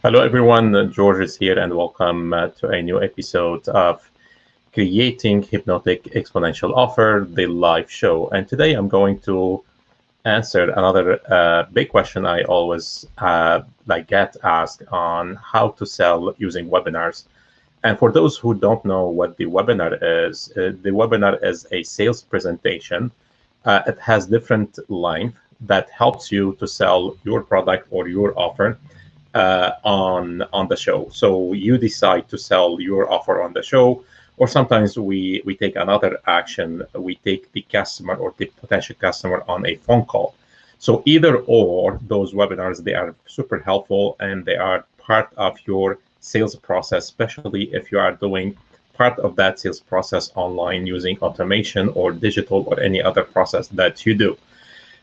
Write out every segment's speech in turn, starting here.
Hello, everyone. George is here, and welcome to a new episode of Creating Hypnotic Exponential Offer, the live show. And today I'm going to answer another big question I always get asked on how to sell using webinars. And for those who don't know what the webinar is a sales presentation. It has different length that helps you to sell your product or your offer on the show. So you decide to sell your offer on the show, or sometimes we take another action. We take the customer or the potential customer on a phone call. So either or, those webinars, they are super helpful and they are part of your sales process, especially if you are doing part of that sales process online using automation or digital or any other process that you do.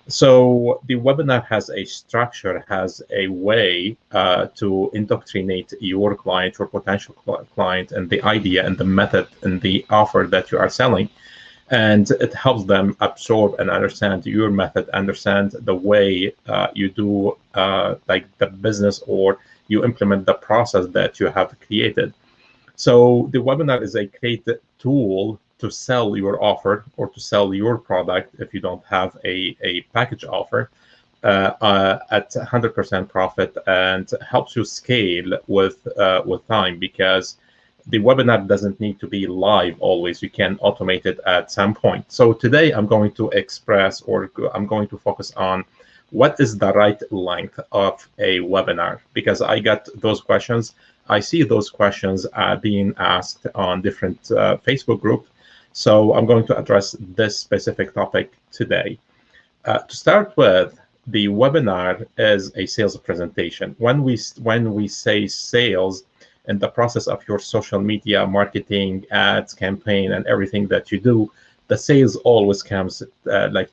So the webinar has a structure, has a way to indoctrinate your client or potential client and the idea and the method and the offer that you are selling. And it helps them absorb and understand your method, understand the way you do the business, or you implement the process that you have created. So the webinar is a great tool to sell your offer or to sell your product if you don't have a package offer at 100% profit, and helps you scale with time, because the webinar doesn't need to be live always. You can automate it at some point. So today I'm going to express, or I'm going to focus on what is the right length of a webinar, because I got those questions. I see those questions being asked on different Facebook groups. So I'm going to address this specific topic today. To start with, the webinar is a sales presentation. When we say sales, in the process of your social media marketing, ads, campaign, and everything that you do, the sales always comes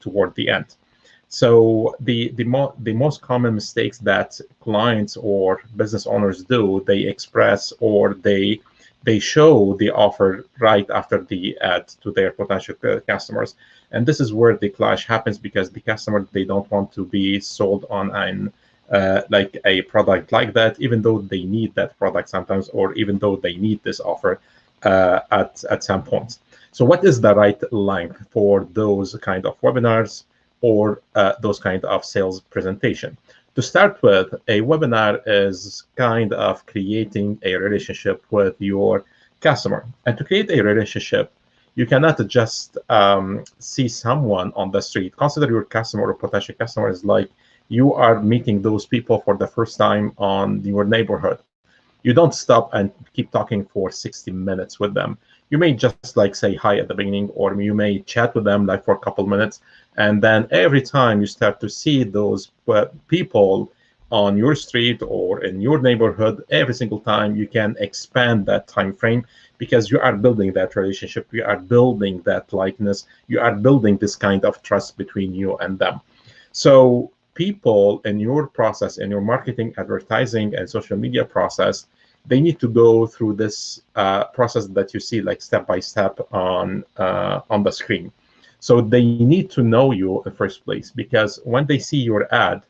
toward the end. So the most common mistakes that clients or business owners do, they express or they show the offer right after the ad to their potential customers. And this is where the clash happens, because the customer, they don't want to be sold on a product like that, even though they need that product sometimes, or even though they need this offer at some points. So what is the right length for those kind of webinars or those kind of sales presentation? To start with, a webinar is kind of creating a relationship with your customer. And to create a relationship, you cannot just see someone on the street. Consider your customer or potential customer is like you are meeting those people for the first time on your neighborhood. You don't stop and keep talking for 60 minutes with them. You may just say hi at the beginning, or you may chat with them for a couple minutes. And then every time you start to see those people on your street or in your neighborhood, every single time you can expand that time frame, because you are building that relationship, you are building that likeness, you are building this kind of trust between you and them. So people in your process, in your marketing, advertising, and social media process, they need to go through this process that you see step by step on the screen. So they need to know you in the first place, because when they see your ad,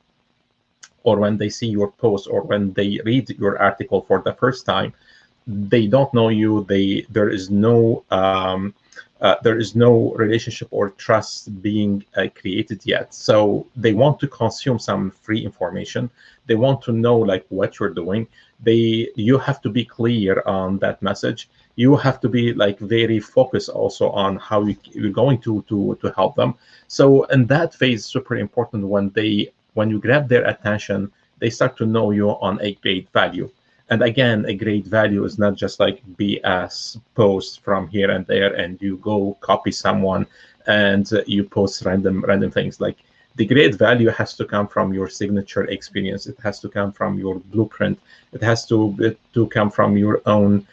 or when they see your post, or when they read your article for the first time, they don't know you. There is no relationship or trust being created yet. So they want to consume some free information. They want to know what you're doing. You have to be clear on that message. You have to be very focused also on how you're going to help them. So in that phase, super important, when you grab their attention, they start to know you on a great value. And again, a great value is not just BS posts from here and there, and you go copy someone and you post random things. The great value has to come from your signature experience. It has to come from your blueprint. It has to come from your own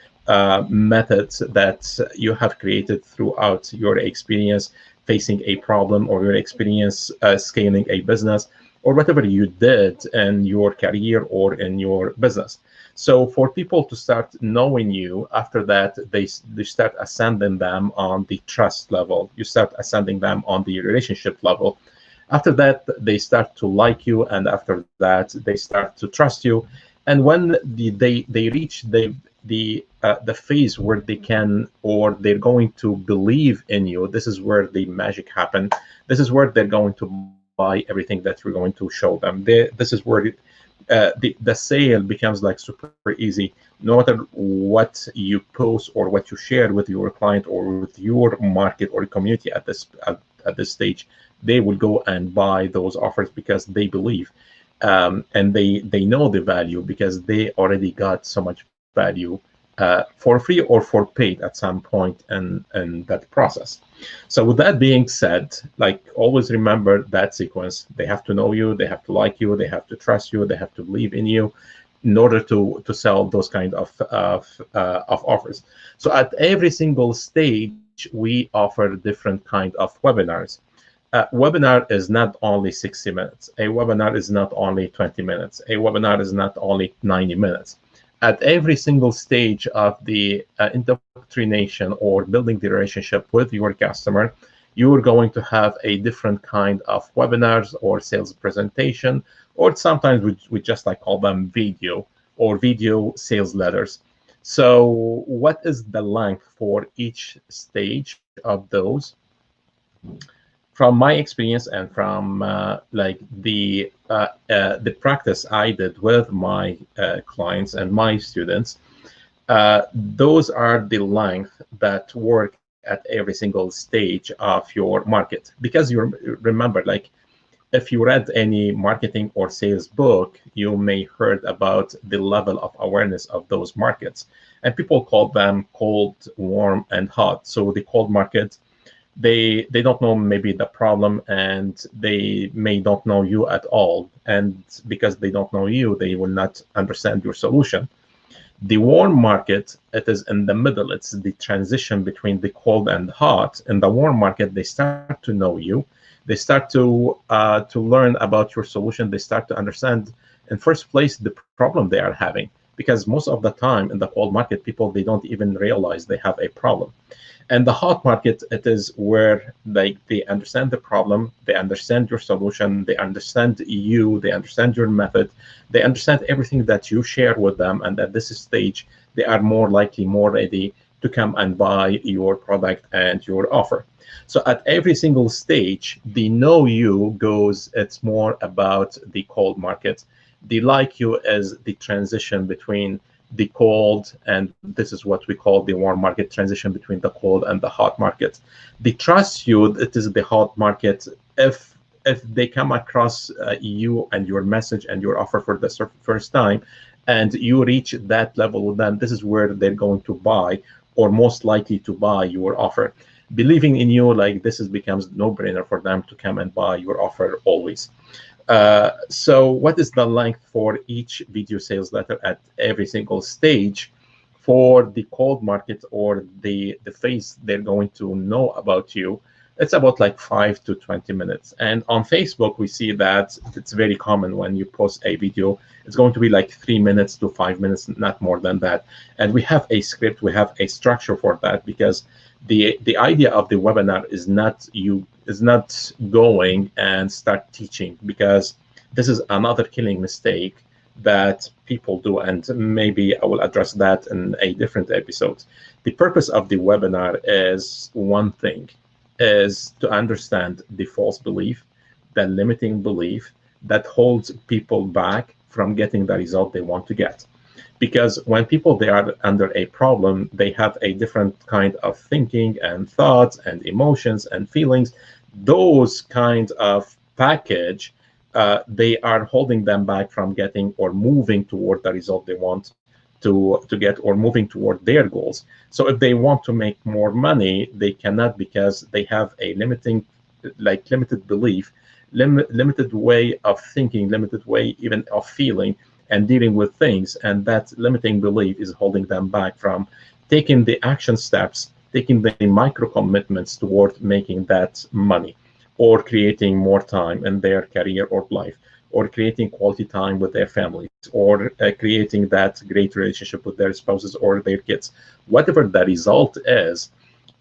methods that you have created throughout your experience facing a problem, or your experience scaling a business, or whatever you did in your career or in your business. So for people to start knowing you, after that, they start ascending them on the trust level. You start ascending them on the relationship level. After that, they start to like you, and after that, they start to trust you. And when they reach the phase where they can, or they're going to believe in you, this is where the magic happen. This is where they're going to buy everything that you're going to show them. This is where the sale becomes like super easy. No matter what you post or what you share with your client or with your market or community at this stage, they will go and buy those offers because they believe, and they know the value because they already got so much value for free or for paid at some point in that process. So with that being said, like, always remember that sequence. They have to know you, they have to like you, they have to trust you, they have to believe in you in order to sell those kind of offers. So at every single stage, we offer different kind of webinars. Webinar is not only 60 minutes. A webinar is not only 20 minutes. A webinar is not only 90 minutes. At every single stage of the indoctrination or building the relationship with your customer, you're going to have a different kind of webinars or sales presentation, or sometimes we just like call them video or video sales letters. So what is the length for each stage of those? From my experience and from like the practice I did with my clients and my students, those are the length that work at every single stage of your market. Because you remember, like, if you read any marketing or sales book, you may heard about the level of awareness of those markets, and people call them cold, warm, and hot. So the cold market, they don't know maybe the problem, and they may don't know you at all, and because they don't know you, they will not understand your solution. The warm market, it is in the middle. It's the transition between the cold and hot. In the warm market, they start to know you, they start to learn about your solution, they start to understand in first place the problem they are having, because most of the time in the cold market, people, they don't even realize they have a problem. And the hot market, it is where they understand the problem, they understand your solution, they understand you, they understand your method, they understand everything that you share with them. And at this stage, they are more likely, more ready to come and buy your product and your offer. So at every single stage, the know you goes, it's more about the cold market. The like you is the transition between the cold, and this is what we call the warm market, transition between the cold and the hot market. The trust you, it is the hot market. If they come across you and your message and your offer for the first time, and you reach that level with them, this is where they're going to buy, or most likely to buy your offer. Believing in you, like, this is becomes no-brainer for them to come and buy your offer always. So what is the length for each video sales letter at every single stage? For the cold market, or the phase they're going to know about you, it's about like 5 to 20 minutes. And on Facebook, we see that it's very common when you post a video, it's going to be like 3 minutes to 5 minutes, not more than that. And we have a script, we have a structure for that, because the idea of the webinar is not going and start teaching, because this is another killing mistake that people do, and maybe I will address that in a different episode. The purpose of the webinar is one thing, is to understand the false belief, the limiting belief that holds people back from getting the result they want to get. Because when people, they are under a problem, they have a different kind of thinking and thoughts and emotions and feelings. Those kinds of package, they are holding them back from getting or moving toward the result they want to get, or moving toward their goals. So if they want to make more money, they cannot, because they have a limited belief, limited way of thinking, limited way even of feeling and dealing with things. And that limiting belief is holding them back from taking the action steps, taking the micro commitments toward making that money, or creating more time in their career or life, or creating quality time with their families, or creating that great relationship with their spouses or their kids. Whatever the result is,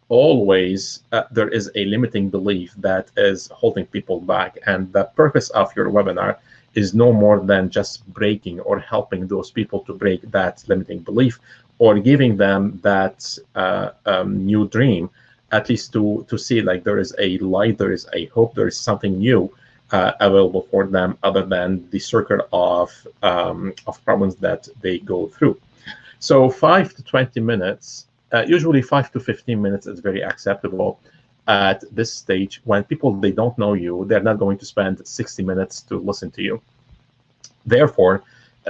always there is a limiting belief that is holding people back. And the purpose of your webinar is no more than just breaking or helping those people to break that limiting belief, or giving them that new dream, at least to see like there is a light, there is a hope, there is something new available for them other than the circle of problems that they go through. So 5 to 20 minutes, usually 5 to 15 minutes is very acceptable at this stage. When people, they don't know you, they're not going to spend 60 minutes to listen to you. Therefore,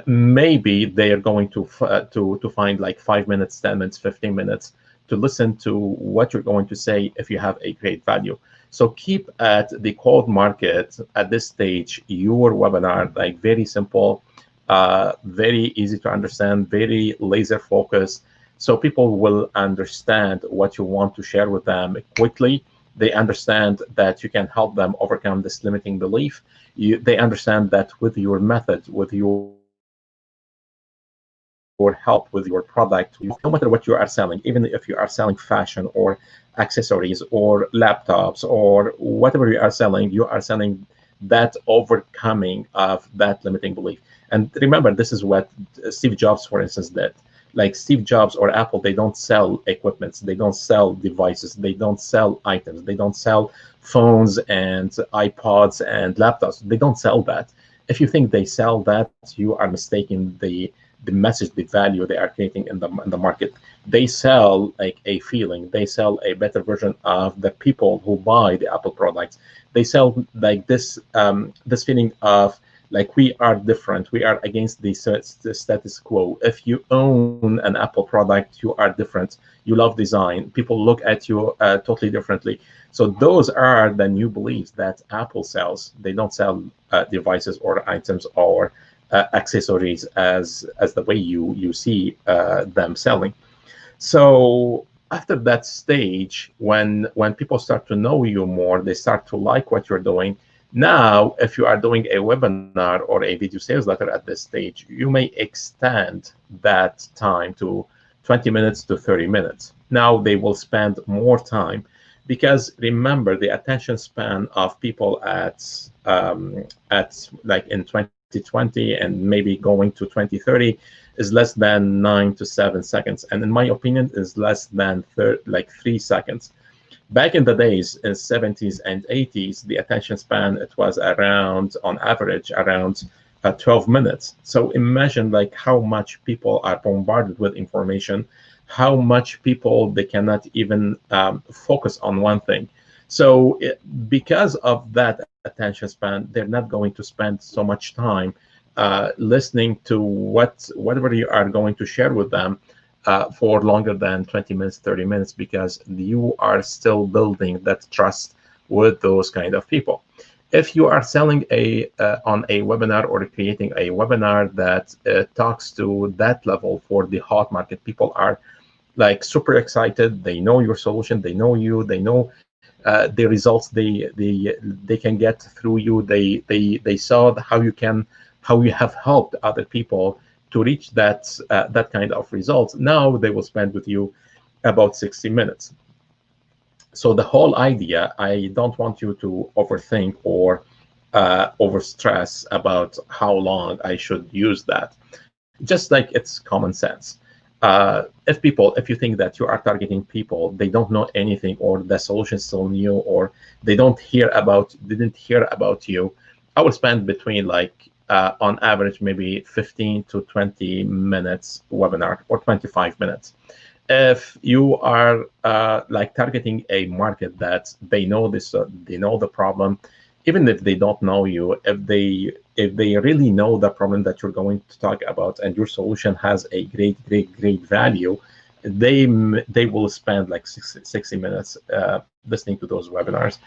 maybe they are going to find like 5 minutes, 10 minutes, 15 minutes to listen to what you're going to say if you have a great value. So keep at the cold market at this stage your webinar like very simple, very easy to understand, very laser focused. So people will understand what you want to share with them quickly. They understand that you can help them overcome this limiting belief. They understand that with your method, with your help, with your product, no matter what you are selling, even if you are selling fashion or accessories or laptops or whatever you are selling that overcoming of that limiting belief. And remember, this is what Steve Jobs, for instance, did. Like Steve Jobs or Apple, they don't sell equipments, they don't sell devices, they don't sell items, they don't sell phones and iPods and laptops. They don't sell that. If you think they sell that, you are mistaken the message, the value they are creating in the market. They sell like a feeling. They sell a better version of the people who buy the Apple products. They sell like this this feeling of like we are different. We are against the status quo. If you own an Apple product, you are different. You love design. People look at you totally differently. So those are the new beliefs that Apple sells. They don't sell devices or items or accessories as the way you see them selling. So after that stage, when people start to know you more, they start to like what you're doing. Now, if you are doing a webinar or a video sales letter at this stage, you may extend that time to 20 minutes to 30 minutes. Now they will spend more time, because remember, the attention span of people at like in 2020 and maybe going to 2030 is less than 9 to 7 seconds, and in my opinion is less than 3 seconds. Back in the days, in 70s and 80s, the attention span, it was around, on average, around 12 minutes. So imagine like how much people are bombarded with information, how much people, they cannot even focus on one thing. So because of that attention span, they're not going to spend so much time listening to whatever you are going to share with them for longer than 20 minutes, 30 minutes, because you are still building that trust with those kind of people. If you are selling on a webinar or creating a webinar that talks to that level for the hot market, people are like super excited. They know your solution. They know you. They know the results they can get through you. They saw how you have helped other people to reach that that kind of results. Now they will spend with you about 60 minutes. So the whole idea, I don't want you to overthink or overstress about how long I should use that. Just like it's common sense. If you think that you are targeting people, they don't know anything, or the solution is still new, or they didn't hear about you, I will spend between like on average maybe 15 to 20 minutes webinar, or 25 minutes. If you are like targeting a market that they know this, they know the problem, even if they don't know you, if they really know the problem that you're going to talk about and your solution has a great value, they will spend like 60 minutes listening to those webinars.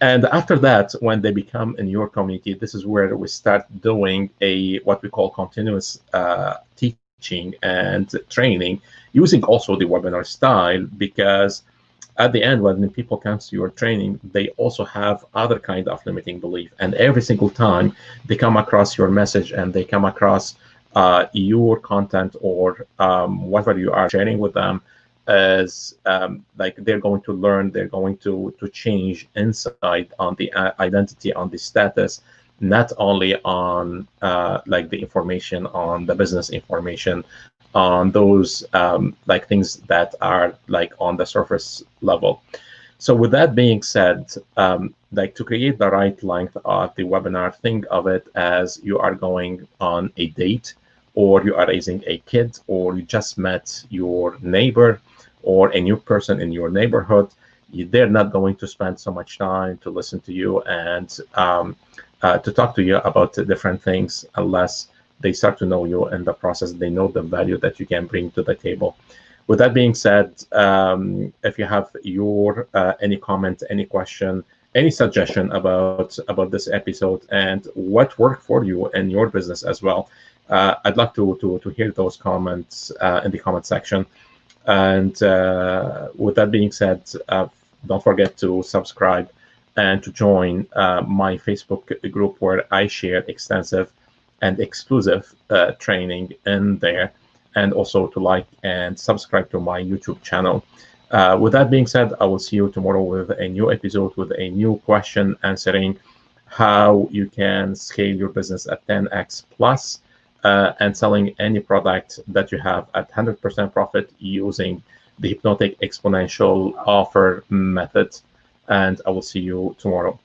And after that, when they become in your community, this is where we start doing what we call continuous teaching and training, using also the webinar style, because at the end, when people come to your training, they also have other kind of limiting belief. And every single time they come across your message and they come across your content or whatever you are sharing with them, as like they're going to learn, they're going to change inside on the identity, on the status. not only on like the information, on the business information, on those like things that are like on the surface level. So with that being said, like to create the right length of the webinar, think of it as you are going on a date, or you are raising a kid, or you just met your neighbor or a new person in your neighborhood. They're not going to spend so much time to listen to you and to talk to you about different things unless they start to know you in the process. They know the value that you can bring to the table. With that being said, if you have your any comment, any question, any suggestion about this episode and what worked for you in your business as well, I'd love to hear those comments in the comment section. And with that being said, don't forget to subscribe and to join my Facebook group, where I share extensive and exclusive training in there, and also to like and subscribe to my YouTube channel. With that being said, I will see you tomorrow with a new episode, with a new question answering how you can scale your business at 10x plus and selling any product that you have at 100% profit using the Hypnotic Exponential Offer Method. And I will see you tomorrow.